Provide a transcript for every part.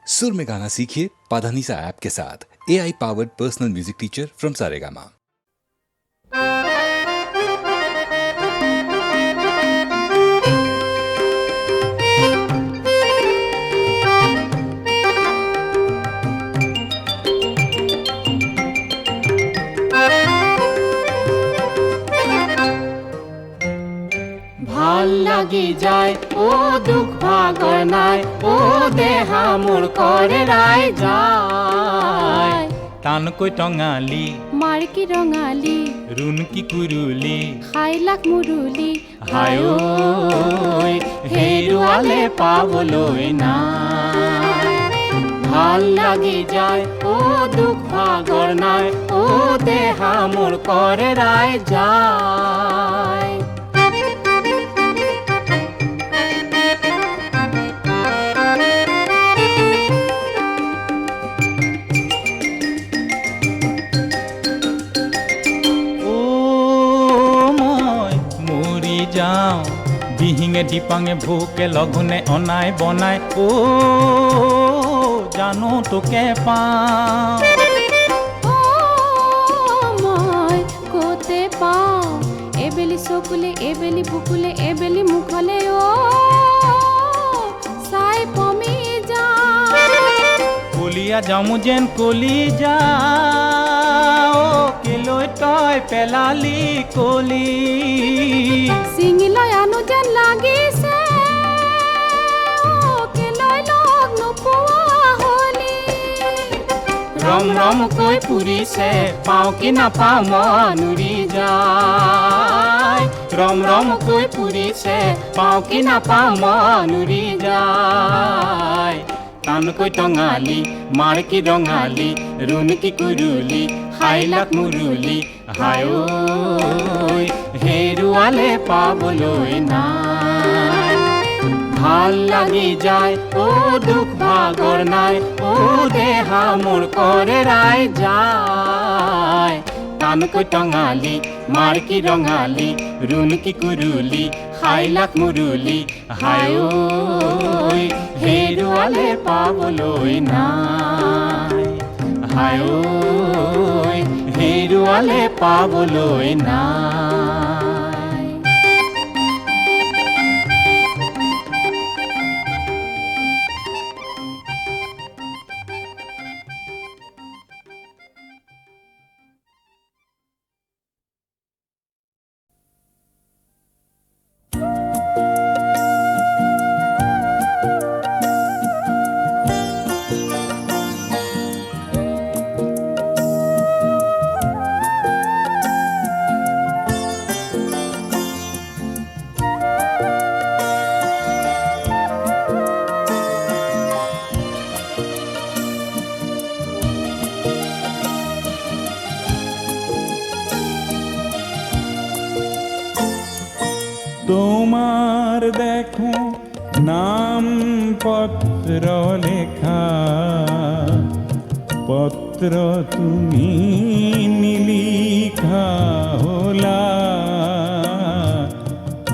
सुर में गाना सीखिए पाधानीसा ऐप के साथ। AI powered personal music teacher from Saregama. ভাল লাগি যায় ও দুঃখ ভাগর নাই ও দেহা মোর করে রাই যায় টানকৈ টঙালি মারকি রঙালি ৰুণকি কুৰুলি খাইলাক মুৰুলি হায় ঐ হেৰুৱালে পাবলৈ নাই ভাল লাগি যায় ও দুঃখ ভাগর নাই ও দেহা মোর করে রাই যায় যাওঁ বিহিঙে দিপাঙে ভোকে লঘোণে অনাই বনাই ও জানো তোকে পাওঁ মই কতে পাওঁ এবেলি চকুলে এবেলি বুকুলে এবেলি মুখলে ও চাই পমি কলিয়া যামো যেন কলি যাওঁ কেলৈ তই পেলালি কলি চিঙিলৈ আনো যেন লাগিছে কেলৈ লগ নোপোৱা হলি ৰম ৰমকৈ পুৰিছে পাওঁ কি নাপাওঁ মন উৰি যায় ৰম ৰমকৈ পুৰিছে পাওঁ কি নাপাওঁ মন উৰি যায় টানকৈ টঙালি মাৰকি ৰঙালি ৰুণকি কুৰুলি খাইলাক মুৰুলি হায় ঐ হেৰুৱালে পাবলৈ নাই ভাল লাগি যায় ও দুখ ভাগৰ নাই ও দেহা মোৰ কৰে ৰাই যায় টানকৈ টঙালি মাৰকি ৰঙালি ৰুণকি কুৰুলি খাইলাক মুৰুলি হায় ঐ হেৰুৱালে পাবলৈ নাই হায় ঐ হেৰুৱালে পাবলৈ নাই তোমার দেখো নাম পত্র লেখা পত্র তুমি নিলিখা হলা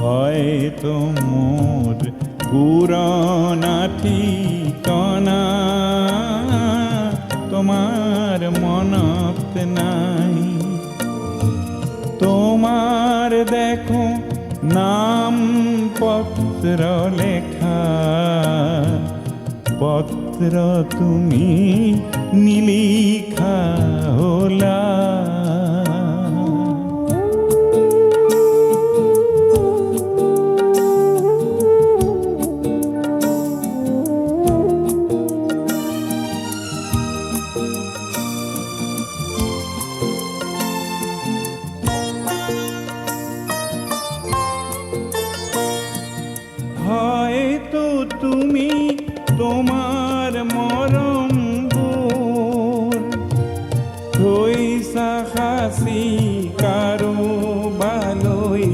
হয়তো মোর পুরনা ঠিকানা তোমার মনত নাই তোমার দেখো নাম পত্র লেখা পত্র তুমি নিলিখা হলা হয়তো তুমি তোমার মরম থইসা হাসি কারো বালই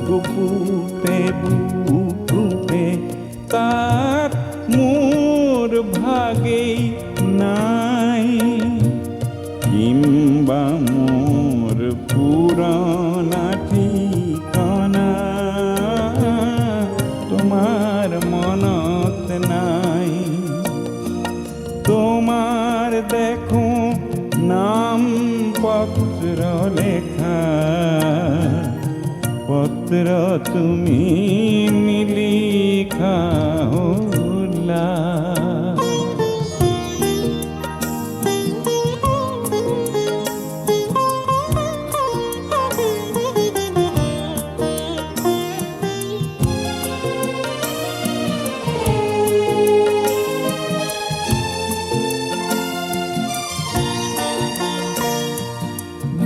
বুকুতে বুকুতে তার মোর ভাগে নাই কিংবা মোর পুরানা ঠিকানা তোমার মনত নাই দেখো নাম পত্র লেখা, পত্র তুমি লিখা হলা।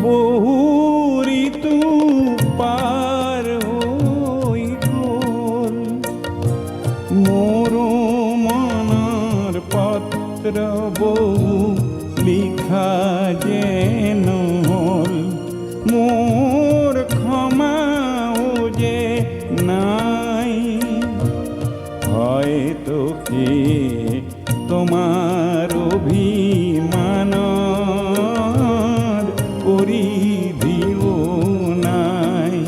বহু ঋতু পার হই গল, মোর মনের পত্র বহু লিখা যেন হল। মোর ক্ষমাও যে নাই, হয়তো কি তোমার অভিমান পরিধিও নাই।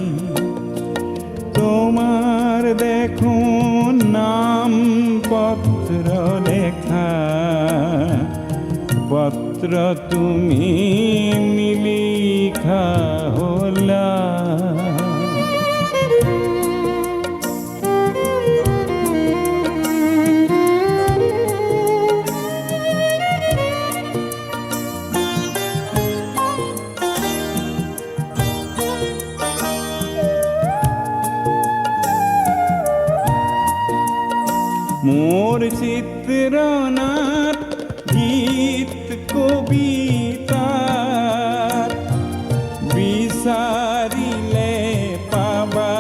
তোমার দেখো নাম পত্র লেখা, পত্র তুমি লিখা হলা। মোর চিত্রনাথ গীত কবিতার, বিচারিলে পাবা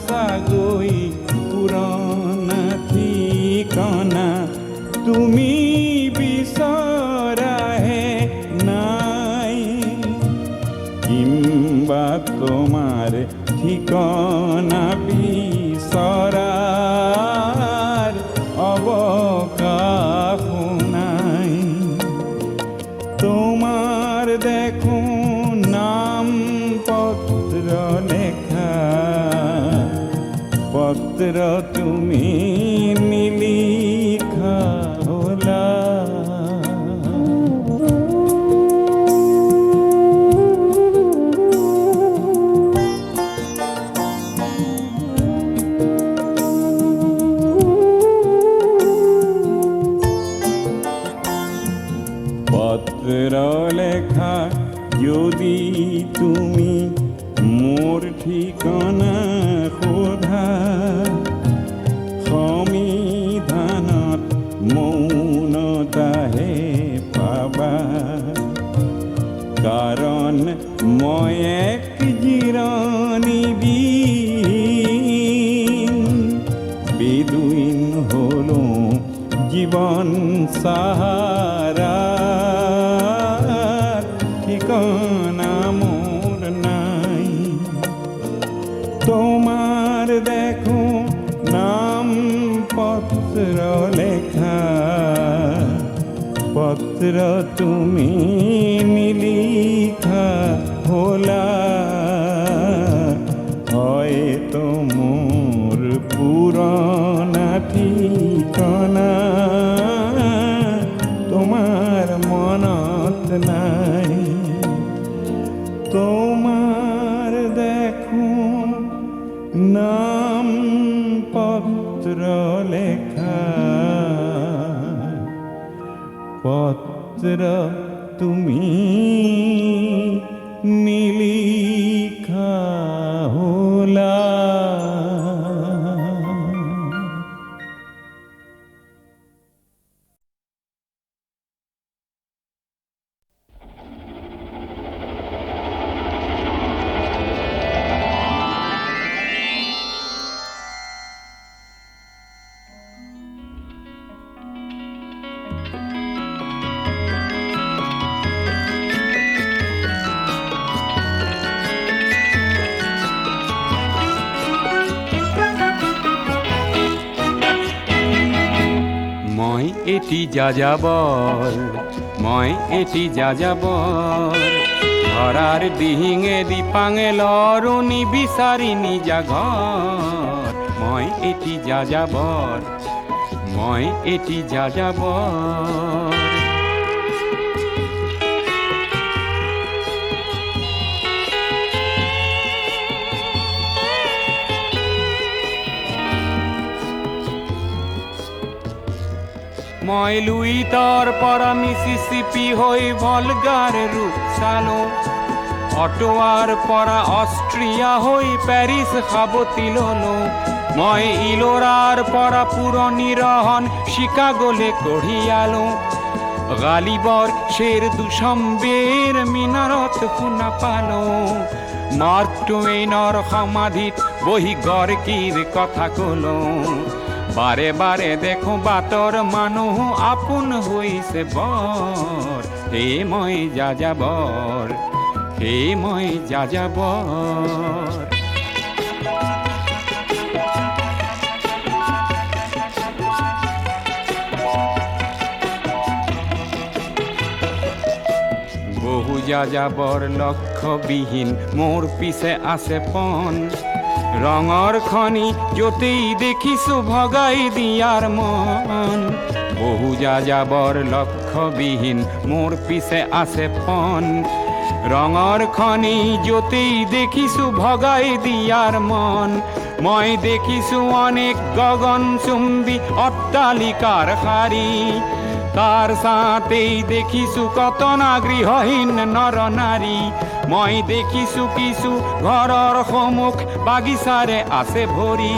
সাগৈ পুরনা ঠিকনা। তুমি বিচৰাহে নাই, কিংবা তোমাৰ ঠিকনা বিচৰাৰ অবকাশ নাই। তোমার দেখো নাম পত্র লেখা, পত্র তুমি লিখা হলা। পত্র লেখা যদি তুমি মোর ঠিকনা সোধা, সমিধানত মৌনতাহে পাবা। কাৰণ মই এক জিৰণি দিন, বিদুইন হলো জীবন সাহারা। ঠিকনা মোর নাই, তোমার দেখো নাম পত্র লেখা, পত্র তুমি লিখা হলা। হয়তো মোর পুরনা ঠিকনা তোমার মনত নাই। তোমার দেখো নাম পত্র লেখা, পত্র তুমি লিখা হলা। মই এটি যাযাবৰ, মই এটি যাযাবৰ, ধৰাৰ দিহিঙে দিপাঙে লৰণি বিচাৰি নিজা ঘৰ। মই এটি যাযাবৰ, মই এটি যাযাবৰ। মই লুইতৰ পৰা মিছিছিপি হৈ ভলগাৰ ৰূপ চালো অটোৱাৰ পৰা অষ্ট্ৰিয়া হৈ পেৰিছ সাৱতি ললো মই ইলোৰাৰ পৰা পুৰণি ৰহন চিকাগোলে কঢ়িয়ালো গালিবৰ শেৰ দুশম্বেৰ মিনাৰত শুনা পালো মাৰ্ক টুৱেইনৰ সমাধিত বহি গৰ্কিৰ কথা কলো বাৰে বাৰে দেখো বাটৰ মানুহ আপোন হৈছে বৰ হে মই যাযাবৰ হে মই যাযাবৰ বহু যাযাবৰ লক্ষ্যবিহীন মোৰ পিছে আছে পণ ৰঙৰ খনি য'তেই দেখিছো ভগাই দিয়াৰ মন বহু যাযাবৰ লক্ষ্যবিহীন মোৰ পিছে আছে পণ ৰঙৰ খনি য'তেই দেখিছো ভগাই দিয়াৰ মন মই দেখিছো অনেক গগনচুম্বী অট্টালিকাৰ শাৰী তাৰ সাথেই দেখিছো কত না গৃহহীন নৰ নাৰী মই দেখিছো কিছু ঘৰৰ সন্মুখ বাগিচাৰে আছে ভৰি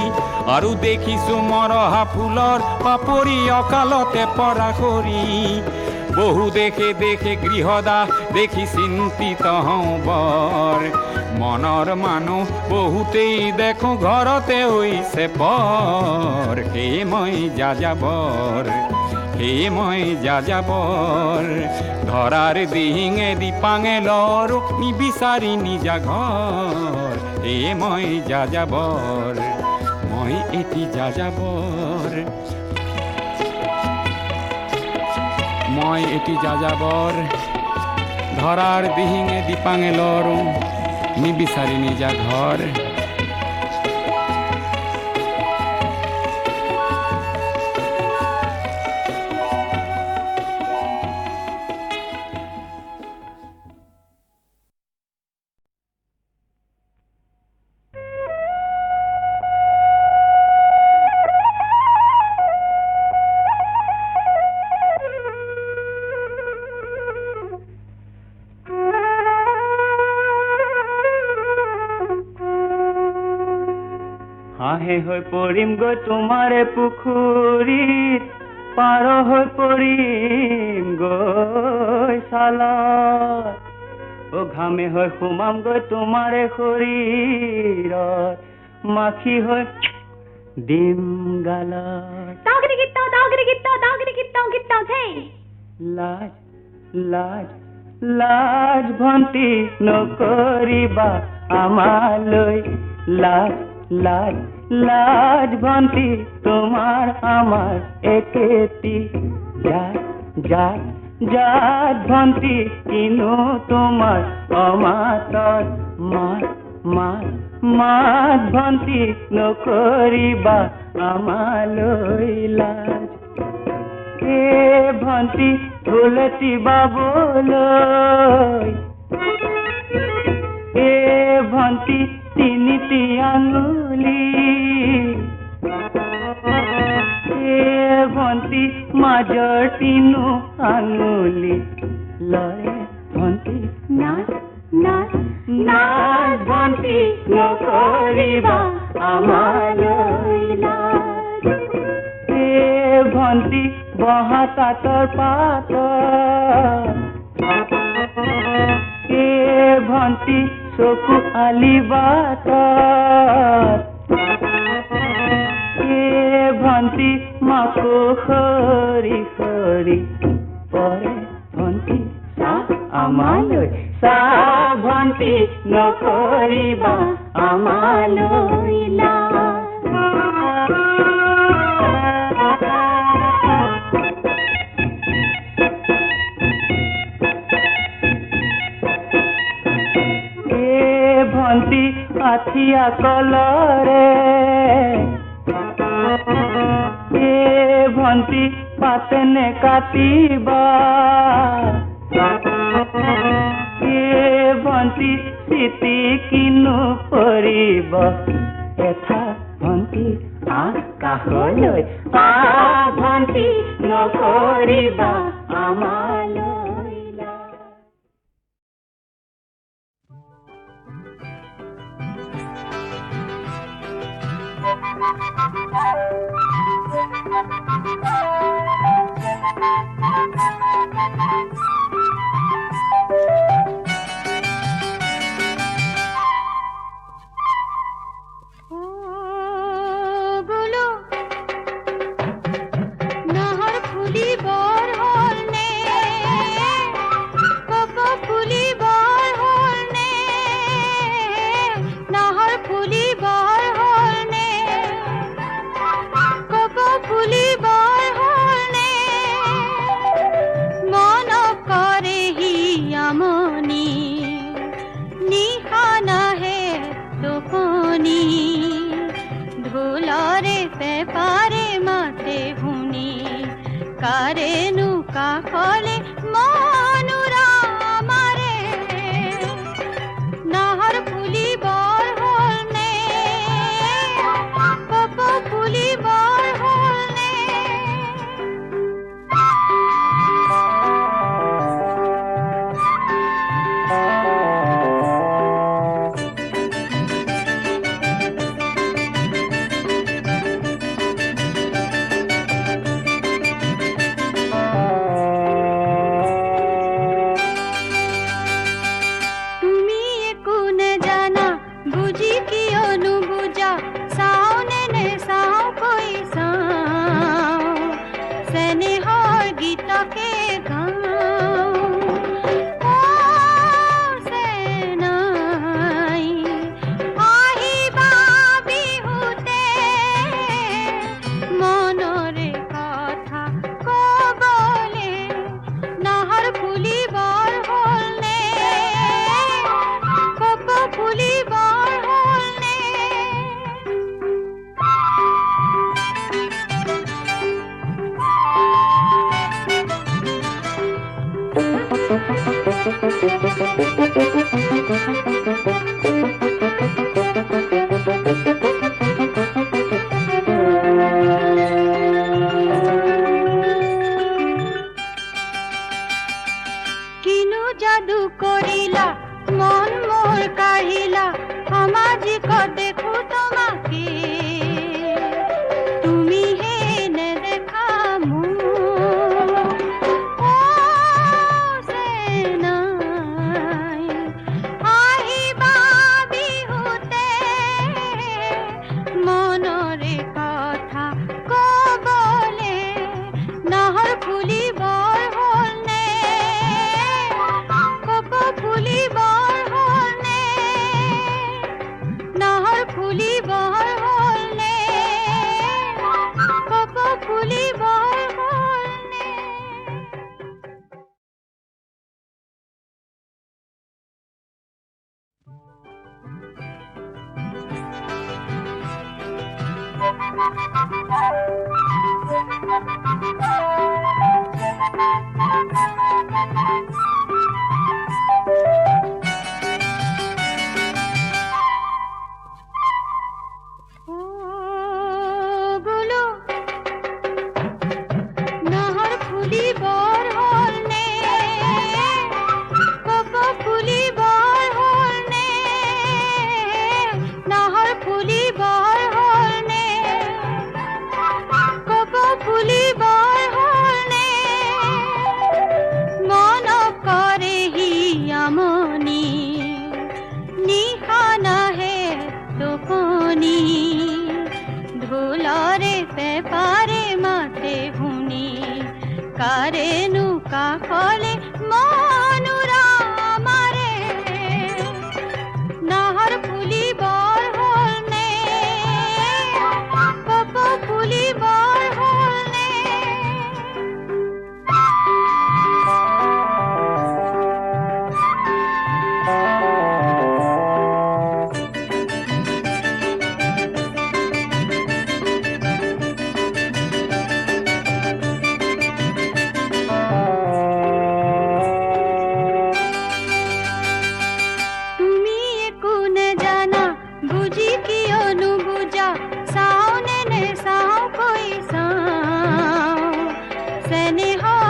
আৰু দেখিছো মৰহা ফুলৰ পাপৰি অকালতে পৰা কৰি বহু দেখে দেখে গৃহদাহ দেখি চিন্তিত হওঁ বৰ মনৰ মানুহ বহুতেই দেখো ঘৰতে হৈছে পৰ হে মই যাযাবৰ হে মই যাযাবৰ ধৰাৰ দিহিঙে দিপাঙে লৰো নিবিচাৰি নিজা ঘৰ হে মই যাযাবৰ মই এটি যাযাবৰ মই এটি যাযাবৰ ধৰাৰ দিহিঙে দিপাঙে লৰো নিবিচাৰি নিজা ঘৰ হাঁহে হৈ পৰিম গৈ তোমাৰে পুখুৰীত পাৰ হৈ পৰিম গৈ চালত ও ঘামে হৈ সোমাম গৈ তোমাৰে শৰীৰত মাখি হৈ দিম গালত লাজ লাজ লাজ ভন্তি নকৰিবা আমালৈ লাজ লাজ লাজ ভন্তি তোমাৰ আমাৰ একেটি জাত জাত জাত ভন্তি কিনো তোমাৰ অমাতত মাত মাত মাত ভন্তি নকৰিবা আমালৈ লাজ এ ভন্তি ঢোলতি বাবলৈ এ ভন্তি তিনিটি আঙুলি এ ভন্তি মাজৰ তিনো আঙুলি লয় ভন্তি নাচ নাচ নাচ ভন্তি নকৰিবা আমালৈ লাজ এ ভন্তি বহা তাঁতৰ পাতৰ এ ভন্তি চকু আলি বাটত এ ভন্তি মাকো সৰি সৰি পৰে ভন্তি চাহ আমালৈ চাহ ভন্তি নকৰিবা আমালৈ লাজ ভন্তি আঠিয়া কলৰে এ ভন্তি পাতেনে কাটিবা এ ভন্তি চিটি কিনো পৰিব এঠা ভন্তি আকাশলৈ ভন্তি নকৰিবা আমালৈ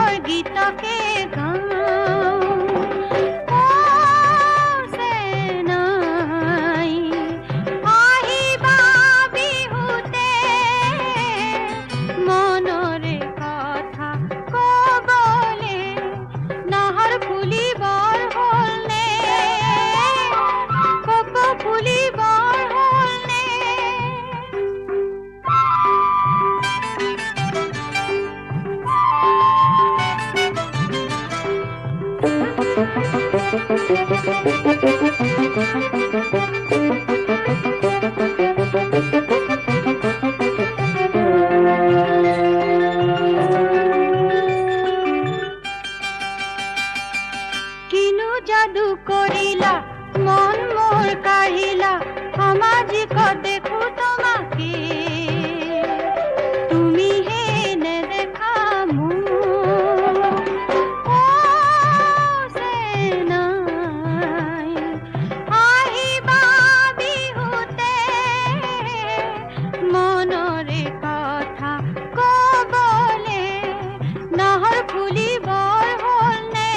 প্ৰেমৰ গীতকে গাওঁ চেনাই আহিবা বিহুতে মনৰে কথা কবলে নাহৰ ফুলিবৰ হ'লনে কপৌ ফুলিবৰ হ'লনে কিনো যাদু কৰিলা মন মোৰ কাঢ়িলা সামাজিকত দেখো তোমাকে তুমিহে নেদেখা মোক চেনাই আহিবা বিহুতে মনৰে কথা কবলে নাহৰ ফুলিবৰ হ'লনে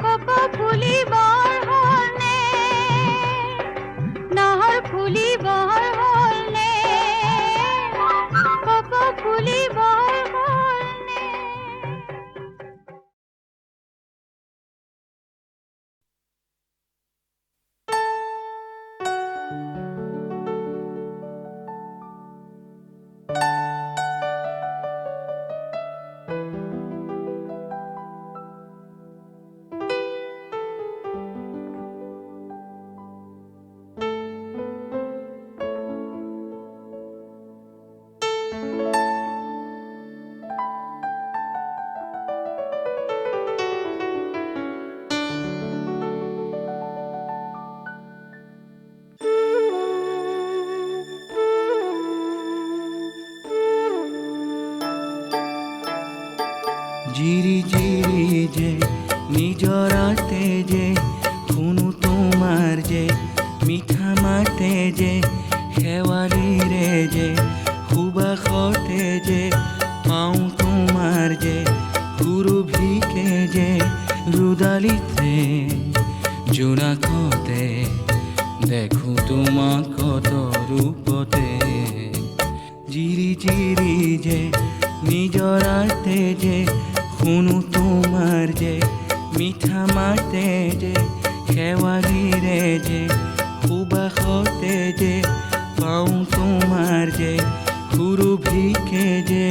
কপৌ ফুলিবৰ হ'লনে নাহৰ ফুলিবৰ হ'লনে কপৌ ফুলিবৰ হ'লনে জিৰি জিৰি যে নিজৰাতে যে শুনো তোমাৰ যে মিঠা মাতে যে শেৱালিৰে যে সুবাসতে যে পাওঁ তোমাৰ যে সুৰভিকে যে ৰুদালিতে জোনাকতে দেখো তোমাক কত ৰূপতে জিৰি জিৰি যে নিজৰাতে যে শুনো তোমাৰ যে মিঠা মাতে যে শেৱালিৰে যে সুবাসতে যে পাওঁ তোমাৰ যে সুৰভিকে যে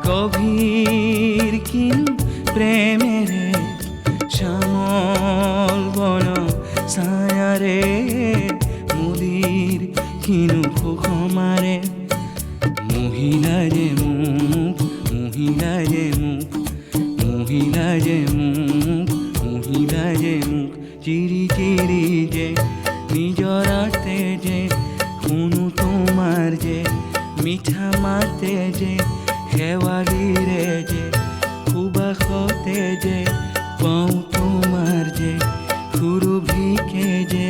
গভীর কিন প্রেমেরে শ্যামল বন ছায়ারে মুদির কিনু সুখমারে মহিলা যে মুখ মহিলা যে মুখ মহিলা যে মুখ মহিলা যে মুখ চিরি চিরি যে নিজরাতে যে শুনো তোমার যে মিঠা মাতে যে শেৱালিৰে যে সুবাসতে যে পাওঁ তোমাৰ যে সুৰভিকে যে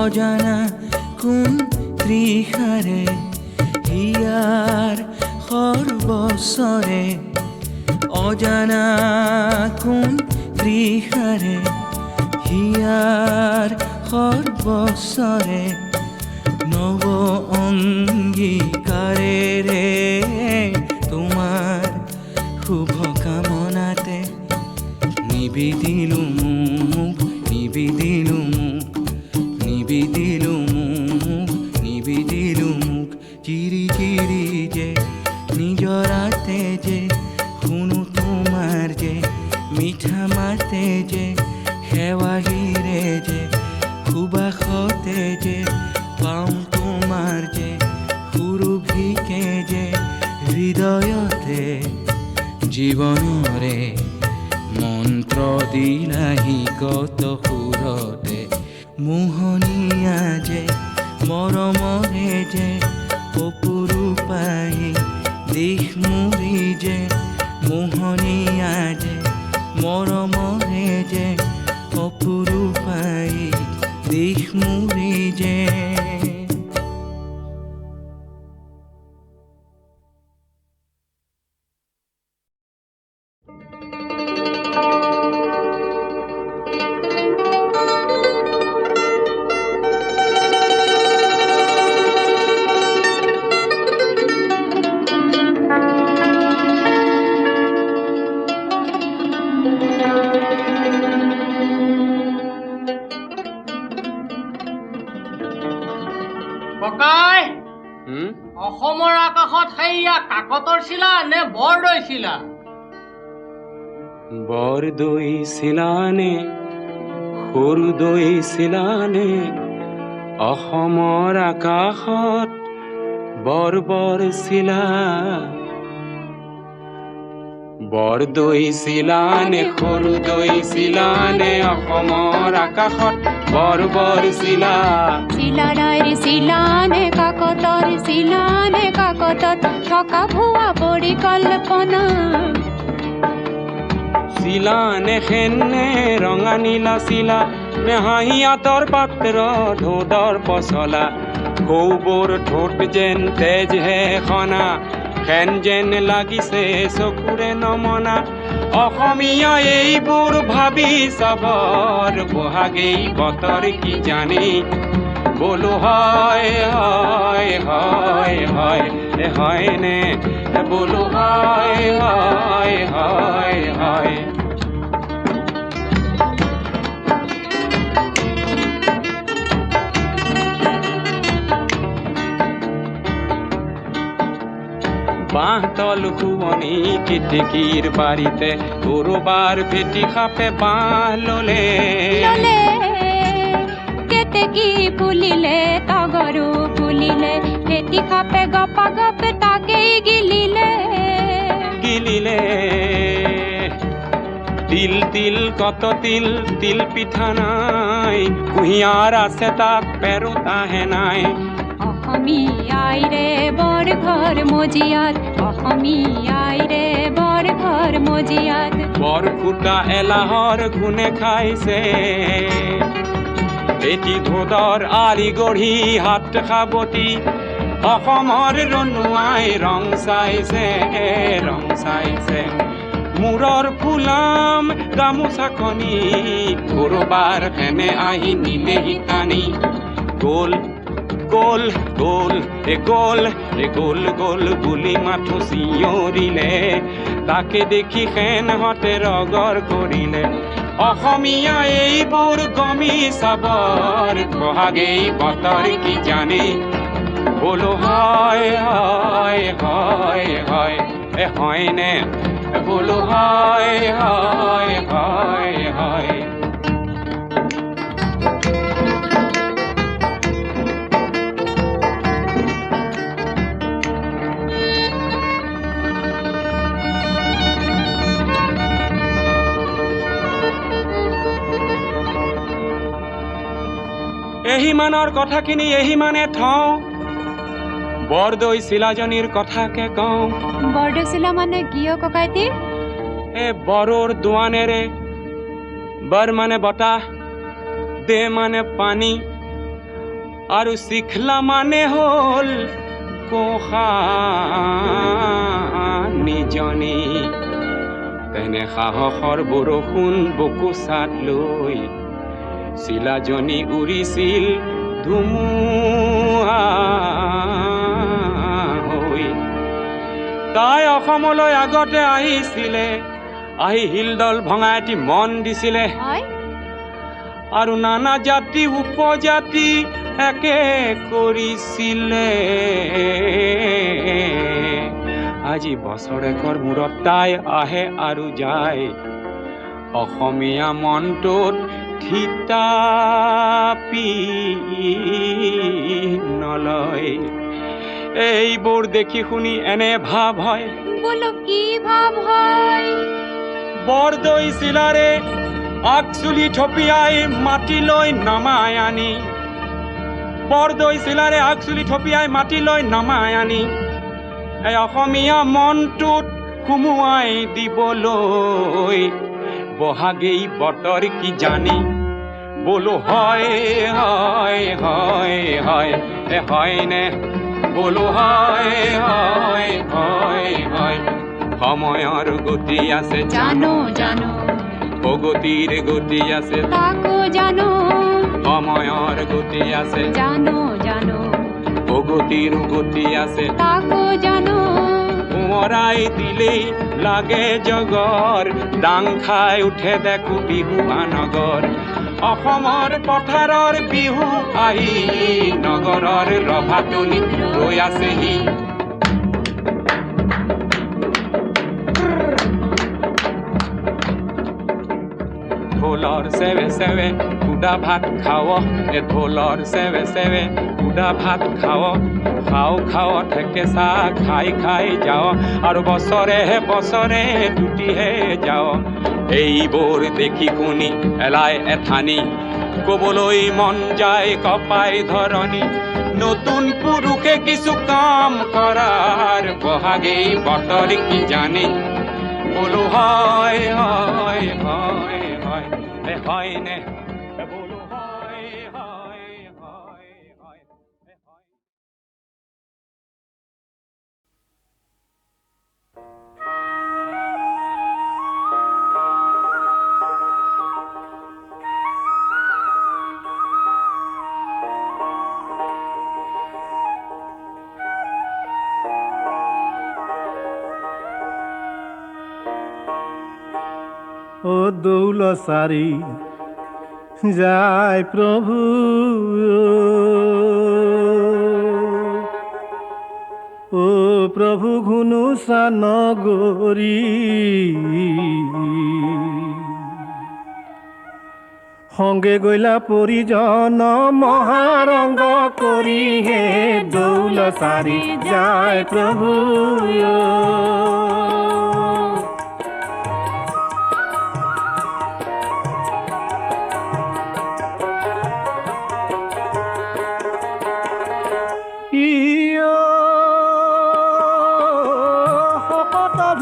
অজানা কোন ত্ৰিশাৰে হিয়াৰ সৰ্বস্বৰে অজানা কোন ত্ৰিশাৰে হিয়াৰ সৰ্বস্বৰে ন নব অঙ্গীকাৰেৰে তোমাৰ শুভ কামনাতে নিবেদিলো মোক নিবেদিলো মোক নিবেদিলো মোক নিবেদিলো মোক চিৰি চিৰি যে নিজৰাতে যে শুনো তোমাৰ যে মিঠা মাতে যে সেৱাহীৰে যে সুবাসতে যে পাওঁ তোমাৰ যে সুৰভিকে যে হৃদয়তে জীৱনৰে মন্ত্ৰ দিলাহি কত সুৰতে মোহনীয়া যে মৰমৰে যে অপৰূপাই দিশ মুৰি যে মোহনীয়া যে মৰমৰে যে অপৰূপাই দিশ মুৰি যে ককাই অসমৰ আকাশত সেইয়া কাকতৰ চিলা নে বৰদৈ চিলা? বৰদৈ চিলানে সৰুদৈ চিলানে অসমৰ আকাশত বৰ বৰ চিলা বৰদৈ চিলানে সৰুদৈ চিলানে অসমৰ আকাশত বৰ বৰ চিলা চিলাৰাইৰ চিলানে কাকতত থকা ভুৱা পৰিকল্পনা চিলানে খেনে ৰঙা নীলা চিলা নে হাঁহিয়াতৰ পাত্ৰ ঢোঁদৰ পচলা সৌবোৰ ঠোঁট যেন তেজ হে খনা খেন যেন লাগিছে চকুৰে নমনা অসমীয়া এইবোৰ ভাবি চাবৰ বহাগেই বতৰ কি জানি বোলো হয় হয় হয় হয় হয় নে বোলো হয় হয় হয় হয় বাঁহতল শুৱনি কেতেকীৰ বাৰীতে কৰবাৰ ভেটি সাপে বাঁহ ললে কেতেকী ফুলিলে তগৰু ফুলিলে ভেটি খাপে গপা গপে তাকেই গিলিলে গিলিলে তিল তিল কত তিল তিল পিঠা নাই কুঁহিয়াৰ আছে তাত পেৰুতাহে নাই অসমীয়াই ৰে বৰ ঘৰ মজিয়াত অসমীয়াই ৰে বৰ ঘৰ মজিয়াত বৰফুটা এলাহৰ ঘুনে খাইছে এটি ধোদৰ আলি গঢ়ি হাত সাৱটি অসমৰ ৰনুৱাই ৰং চাইছে মূৰৰ ফুলাম গামোচাখনি কৰবাৰ ফেনে আহি নিলেহি টানি গ'ল গ'ল গ'ল গ'ল গ'ল গ'ল বুলি মাথো চিঞৰিলে তাকে দেখি সেনহঁতে ৰগৰ কৰিলে অসমীয়া এইবোৰ গমি চাবৰ বহাগেই বতৰ কি জানে বোলো হয় হয় হয় হয় হয়নে বোলো হয় হয় হয় হয় এহিমানৰ কথাখিনি এহিমানে থওঁ বৰদৈ চিলাজনীৰ কথাকে কওঁ বৰদৈ চিলা মানে কিয় ককাইটি এ বৰৰ দোৱানেৰে বৰ মানে বতাহ দে মানে পানী আৰু চিখলা মানে হ'ল কোষানীজনী তেনে সাহসৰ বৰষুণ বকুচাত লৈ চিলাজনী উৰিছিল ধুমু নোহোৱা হৈ। তাই অসমলৈ আগতে আহিছিলে, আহি শিলডল ভঙাই এটি মন দিছিলে, হয় আৰু নানা জাতি উপজাতি একে কৰিছিলে। আজি বছৰেকৰ মূৰত তাই আহে আৰু যায়, অসমীয়া মনটোত থিতাপি নলয়। এইবোৰ দেখি শুনি এনে ভাৱ হয়, বলো কি ভাব হয়? বৰদৈ চিলাৰে আগচুলি থপিয়াই মাটিলৈ নমাই আনি, বৰদৈ চিলাৰে আগচুলি থপিয়াই মাটিলৈ নমাই আনি এই অসমীয়া মনটোত সুমুৱাই দিবলৈ বহাগেই বতৰ কি জানি। বোলো হয় হয় হয় হয় হয়নে, বোলো হয় হয় হয় হয়। সময়ৰ গতি আছে জানো জানো প্ৰগতিৰ গতি আছে, তাকো জানো সময়ৰ গতি আছে, জানো জানো প্ৰগতিৰ গতি আছে। তাকো জানো সোঁৱৰাই দিলেই লাগে জগৰ, ডাং খাই উঠে দেখো বিহু আনগৰ। অসমৰ পথাৰৰ বিহু আহি নগৰৰ ৰভাতলি ৰৈ আছেহি। ঢোলৰ চেৱে চেৱে সুদা ভাত খাৱ, ঢোলৰ চেৱে চেৱে সুদা ভাত খাৱ, খাও খাও ঠেকেচা খাই খাই যাও, আৰু বছৰে বছৰে টুটিহে যাও। এইবোৰ দেখি শুনি এলাই এঠানি কবলৈ মন যায় কপাই ধৰণী, নতুন পুৰুষে কিছু কাম কৰাৰ বহাগেই বতৰ কি জানি। বোলো হয় হয় হয় হয় হয়নে, বোলো হয় হয় হয় হয় হয়। ও দৌলসারি যায় প্রভু, ও প্রভু ঘুনুসা নগরী, সঙ্গে গইলা পরিজন মহারঙ্গ করি হে দৌলসারি যায় প্রভু।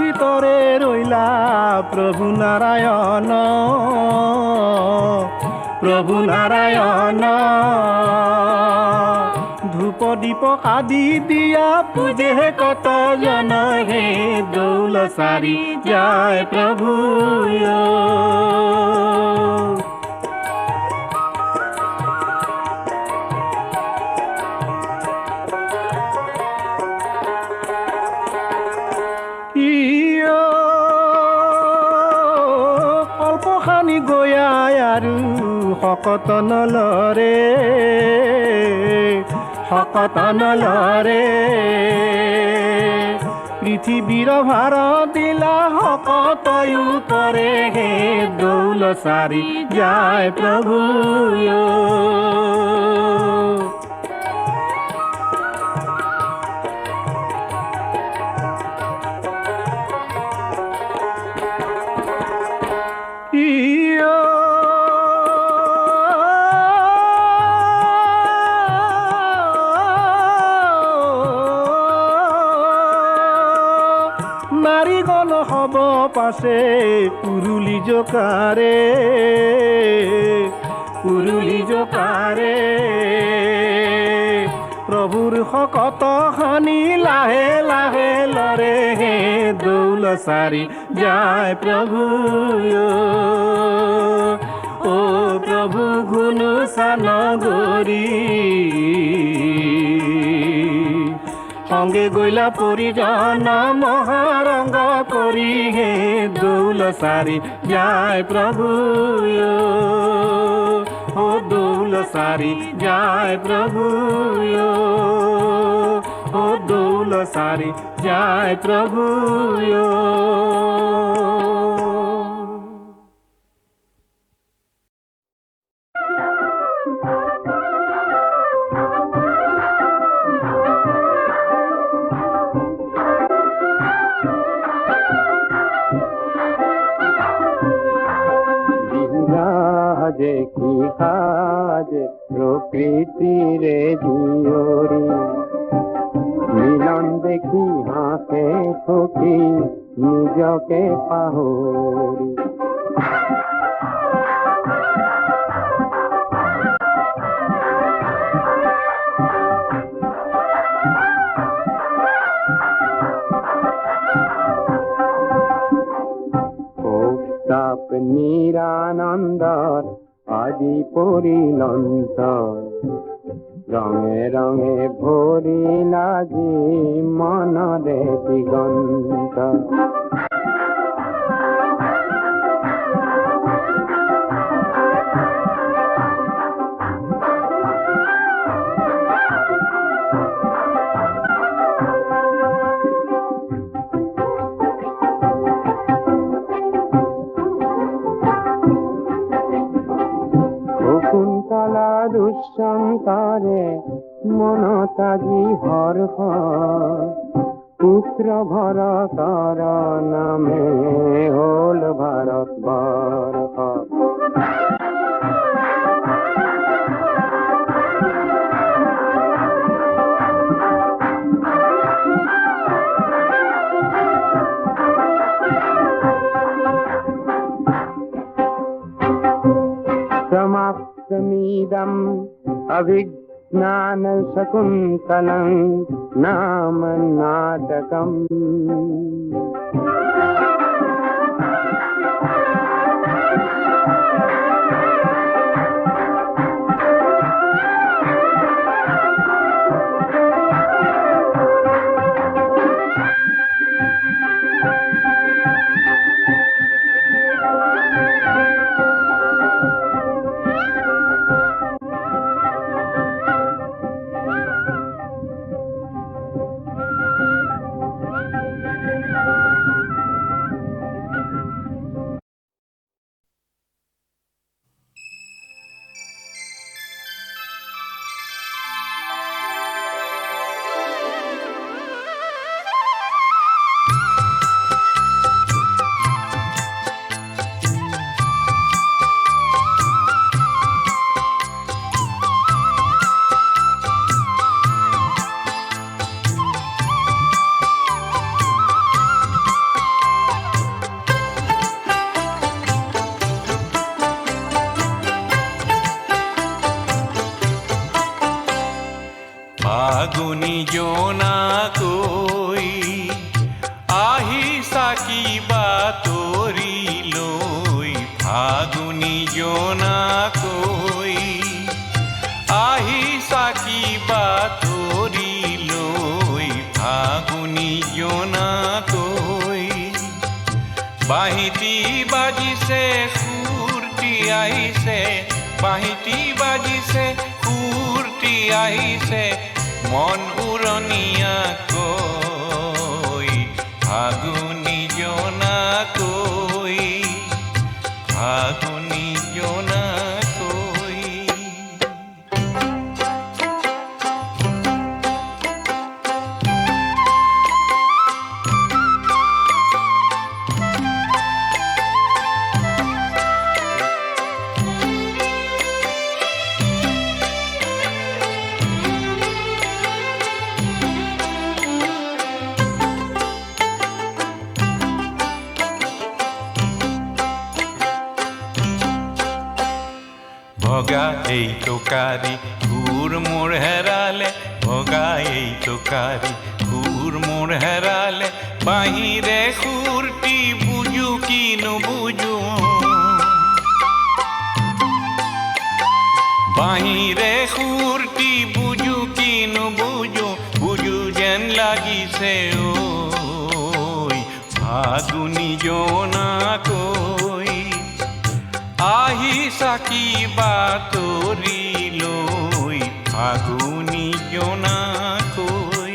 ভিতরে রইলা প্রভু নারায়ণ, প্রভু নারায়ণ, ধূপ দীপক আদি দিয়া পূজে কত জন হে দৌলসারি যায় প্রভু। কল্পখানি গয়াই আৰু শকত নলৰে, শকত নলৰে, পৃথিৱীৰ ভাৰ দিলা শকতয়ো কৰে হে দৌলসাৰি যায় প্ৰভু। নাৰীগণ হব পাছে উৰুলি জোকাৰে, উৰুলি জোকাৰে, প্ৰভুৰ শকত খানি লাহে লাহে লৰে হে দৌলসাৰি যায় প্ৰভু। ও প্রভু ঘুনুসান গরি সঙ্গে গইলা পরিজন মহারঙ্গ করি হে দৌল সারি যায় প্রভু ও দৌল সারি যায় প্রভু ও দৌল সারি যায় প্রভু যে কি কাজ প্রকৃতিরে জিয়রি মিলন দেখি হাসে সখী নিজকে পাহরি তাপ নিরানন্দর আদি পরিলন্ত রঙে রঙে ভরিলা জি মনরে দিগন্ত শকুন্তলা দুঃসন্তরে মনতাজি হর্ষ পুত্র ভরতর নামে হল ভারত বর্ষ समाप्तमिदम् अभिज्ञान शकुन्तलं नाम नाटकम् ফাগুনি জোনা কই আহিছা কিবা তৰি লৈ ফাগুনি জোনা কই আহিছা কিবা তৰি লৈ ফাগুনি জোনা কই বাহিতি বাজিছে সুৰটি আহিছে বাহিতি বাজিছে সুৰটি আহিছে মন উৰণীয়াকৈ ফাগুনি জোনাকৈ ফাগুনি জোনাকৈ ভগা এই টোকাৰি ঘূৰ মোৰ হেৰালে ভগা এই টোকাৰি ঘূৰ মোৰ হেৰালে বাহিৰে সুৰটি বুজো কি নুবুজো বাহিৰে সুৰটি বুজো কি নুবুজো বুজো যেন লাগিছে ঐ ফাগুনী জোনাকৈ আহি চাকি বাতৰি লৈ ফাগুনী জোনাকৈ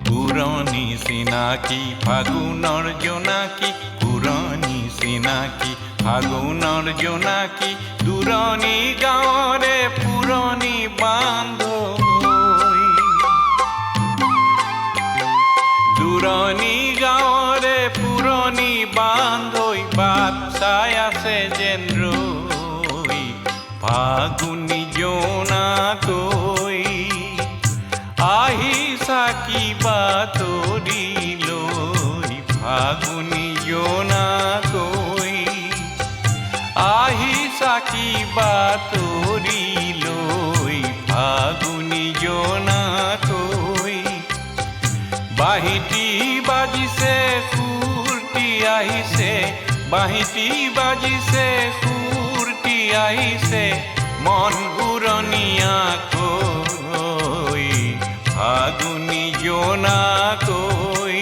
পুৰণি চিনাকি ফাগুনৰ জোনাকী পুৰণি চিনাকি ফাগুনৰ জোনাকী দূৰণি গাঁৱৰে পুৰণি বান্ধৈ দূৰণি গাঁৱৰে পুৰণি বান্ধৈ বাট চাই আছে যেন ৰৈ ফাগুনী জোনাকৈ আহি চাকি বাতৰি লৈ ফাগুনী জোনাকৈ আহি চাকি বাতৰি লৈ ফাগুনী জোনাকৈ বাহিতি বাজিছে সুৰটি আহিছে বাহিতি বাজিছে সুৰটি আহিছে মন উৰণীয়াকৈ ফাগুনী জোনাকৈ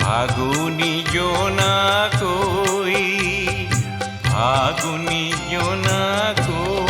ফাগুনী জোনাকৈ ফাগুনী জোনাকৈ